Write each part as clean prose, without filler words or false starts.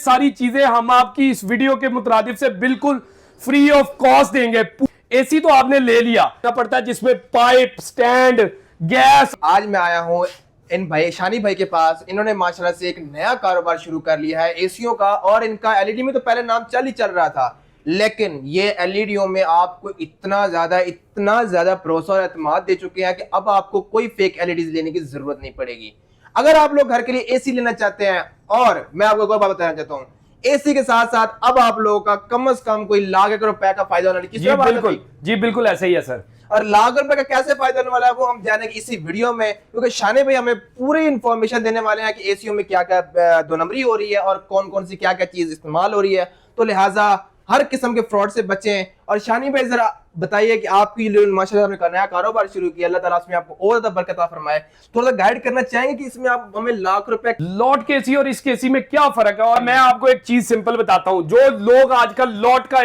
सारी चीजें हम आपकी इस वीडियो के मुताबिक से बिल्कुल फ्री ऑफ कॉस्ट देंगे। एसी तो आपने ले लिया पड़ता है जिसमें पाइप, स्टैंड, गैस। आज मैं आया हूँ इन भाई शानी भाई के पास। इन्होंने माशाल्लाह से एक नया कारोबार शुरू कर लिया है एसीओ का, और इनका एलईडी में तो पहले नाम चल रहा था, लेकिन ये एलईडीओ में आपको इतना ज्यादा भरोसा और एतमाद दे चुके हैं कि अब आपको कोई फेक एलईडी लेने की जरूरत नहीं पड़ेगी। अगर आप लोग घर के लिए एसी लेना चाहते हैं, और मैं आपको एक बात बताना चाहता हूँ, एसी के साथ साथ अब आप लोगों का कम से कम कोई ₹1,00,000 का फायदा होने वाला है। जी बिल्कुल ऐसा ही है सर। और ₹1,00,000 का कैसे फायदा होने वाला है वो हम जानेंगे इसी वीडियो में, क्योंकि शानी भाई हमें पूरी इंफॉर्मेशन देने वाले हैं कि एसीओ में क्या क्या दो नंबरी हो रही है और कौन कौन सी क्या क्या चीज इस्तेमाल हो रही है। तो लिहाजा हर किस्म के फ्रॉड से बचें। और शानी भाई जरा बताइए कि आपकी माशाल्लाह आपने नया कारोबार शुरू किया, अल्लाह ताला इसमें आपको और ज्यादा बरकत फरमाए। थोड़ा सा गाइड करना चाहेंगे कि इसमें आप हमें ₹1,00,000 लॉट के एसी और इस एसी में क्या फर्क है। और मैं आपको एक चीज सिंपल बताता हूं, जो लोग आजकल लॉट का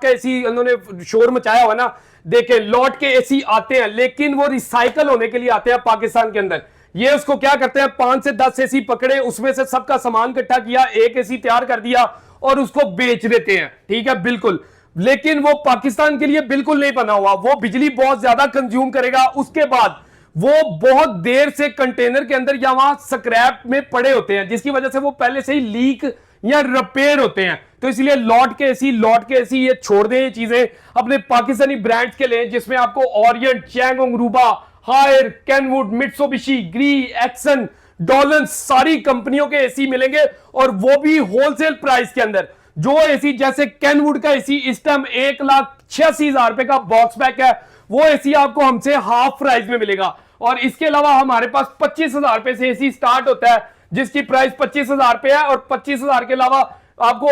एसी उन्होंने शोर मचाया हुआ ना, देखें लॉट के एसी आते हैं लेकिन वो रिसाइकल होने के लिए आते हैं पाकिस्तान के अंदर। ये उसको क्या करते हैं, 5 से 10 एसी पकड़े, उसमें से सबका सामान इकट्ठा किया, एक एसी तैयार कर दिया और उसको बेच देते हैं। ठीक है, बिल्कुल। लेकिन वो पाकिस्तान के लिए बिल्कुल नहीं बना हुआ। वो बिजली बहुत ज्यादा कंज्यूम करेगा, उसके बाद वो बहुत देर से कंटेनर के अंदर या वहां स्क्रैप में पड़े होते हैं, जिसकी वजह से वो पहले से ही लीक या रिपेयर होते हैं। तो इसलिए लॉट के एसी ये छोड़ दें, ये चीजें अपने पाकिस्तानी ब्रांड्स के लिए, जिसमें आपको ओरिएंट, चैंगोंग, रूबा, हायर, केनवुड, मित्सुबिशी, ग्री, एक्सन, डॉलन, सारी कंपनियों के एसी मिलेंगे, और वो भी होलसेल प्राइस के अंदर। जो एसी जैसे केनवुड का एसी इस टाइम ₹1,86,000 का बॉक्स पैक है, वो एसी आपको हमसे हाफ प्राइस में मिलेगा। और इसके अलावा हमारे पास ₹25,000 से एसी स्टार्ट होता है, जिसकी प्राइस ₹25,000 है। और 25,000 के अलावा आपको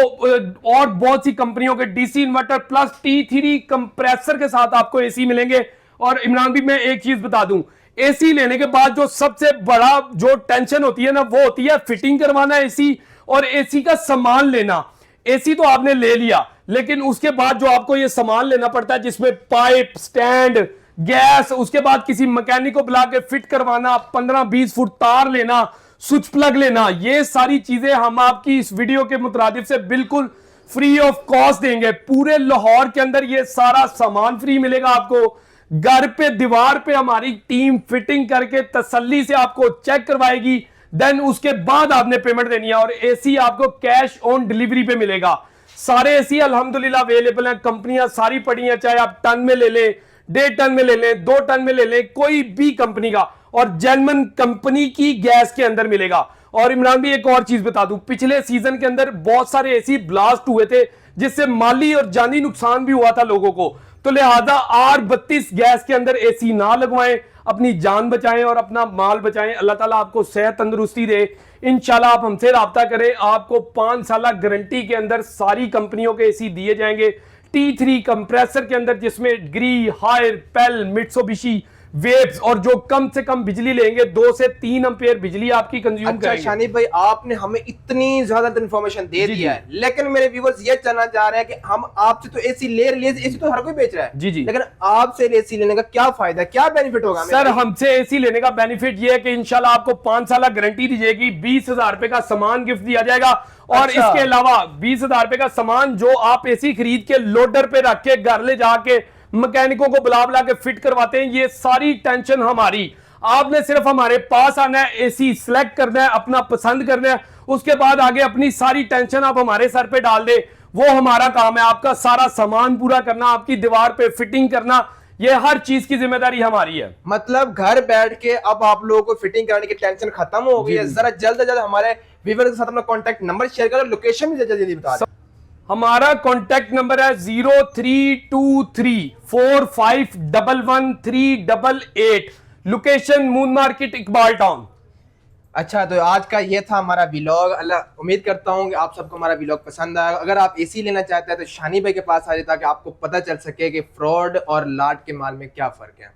और बहुत सी कंपनियों के DC inverter plus T3 compressor के साथ आपको एसी मिलेंगे। और इमरान भी मैं एक चीज बता दूं, एसी लेने के बाद जो सबसे बड़ा जो टेंशन होती है ना, वो होती है फिटिंग करवाना एसी और एसी का सामान लेना। एसी तो आपने ले लिया, लेकिन उसके बाद जो आपको ये सामान लेना पड़ता है, जिसमें पाइप, स्टैंड, गैस, उसके बाद किसी मैकेनिक को बुला के फिट करवाना, 15-20 फुट तार लेना, स्विच प्लग लेना, ये सारी चीजें हम आपकी इस वीडियो के मुताबिक से बिल्कुल फ्री ऑफ कॉस्ट देंगे। पूरे लाहौर के अंदर ये सारा सामान फ्री मिलेगा आपको। घर पे दीवार पे हमारी टीम फिटिंग करके तसल्ली से आपको चेक करवाएगी, देन उसके बाद आपने पेमेंट देनी है। और एसी आपको कैश ऑन डिलीवरी पे मिलेगा। सारे एसी अल्हम्दुलिल्लाह अवेलेबल हैं, कंपनियां सारी पड़ी हैं, चाहे आप टन में ले लें, 1.5 टन में ले लें, 2 टन में ले लें, कोई भी कंपनी का, और जेन्युइन कंपनी की गैस के अंदर मिलेगा। और इमरान भी एक और चीज बता दूं, पिछले सीजन के अंदर बहुत सारे एसी ब्लास्ट हुए थे, जिससे माली और जानी नुकसान भी हुआ था लोगों को। तो लिहाजा R32 गैस के अंदर एसी ना लगवाएं, अपनी जान बचाएं और अपना माल बचाएं। अल्लाह ताला आपको सेहत तंदुरुस्ती दे। इंशाल्लाह आप हमसे राब्ता करें, आपको 5 साल गारंटी के अंदर सारी कंपनियों के एसी दिए जाएंगे। T3 कंप्रेसर के अंदर, जिसमें ग्री, हायर, पेल, मित्सुबिशी, वेव्स, और जो कम से कम बिजली लेंगे 2 से 3 एम्पेयर बिजली आपकी कंज्यूम करेंगे। शानी भाई आपने हमें इतनी ज्यादा इंफॉर्मेशन दे दिया है, लेकिन मेरे व्यूअर्स ये जानना चाह रहे हैं कि हम आपसे तो एसी ले रहे हैं, एसी तो हर कोई बेच रहा है, जी, लेकिन आपसे एसी लेने का क्या फायदा, क्या बेनिफिट होगा? सर हमसे एसी लेने का बेनिफिट ये है कि इंशाल्लाह आपको 5 साल गारंटी दी जाएगी, ₹20,000 का सामान गिफ्ट दिया जाएगा। और इसके अलावा ₹20,000 का सामान जो आप एसी खरीद के लोडर पे रख के घर ले जाके मैकेनिकों को बुला के फिट करवाते हैं, ये सारी टेंशन हमारी। आपने सिर्फ हमारे पास आना है, एसी सिलेक्ट करना है, अपना पसंद करना है, उसके बाद आगे अपनी सारी टेंशन आप हमारे सर पे डाल दे, वो हमारा काम है। आपका सारा सामान पूरा करना, आपकी दीवार पे फिटिंग करना, ये हर चीज की जिम्मेदारी हमारी है। मतलब घर बैठ के अब आप लोगों को फिटिंग कराने की टेंशन खत्म हो गई है। जरा जल्द से जल्द हमारे व्यूअर्स के साथ अपना कॉन्टैक्ट नंबर शेयर करो, लोकेशन भी जल्दी बता दो। हमारा कॉन्टैक्ट नंबर है 0323451138, location moon market, Iqbal town. अच्छा, तो आज का ये था हमारा व्लॉग। अल्लाह उम्मीद करता हूँ कि आप सबको हमारा व्लॉग पसंद आया। अगर आप एसी लेना चाहते हैं तो शानी भाई के पास आ जाए, ताकि आपको पता चल सके कि फ्रॉड और लाट के माल में क्या फर्क है।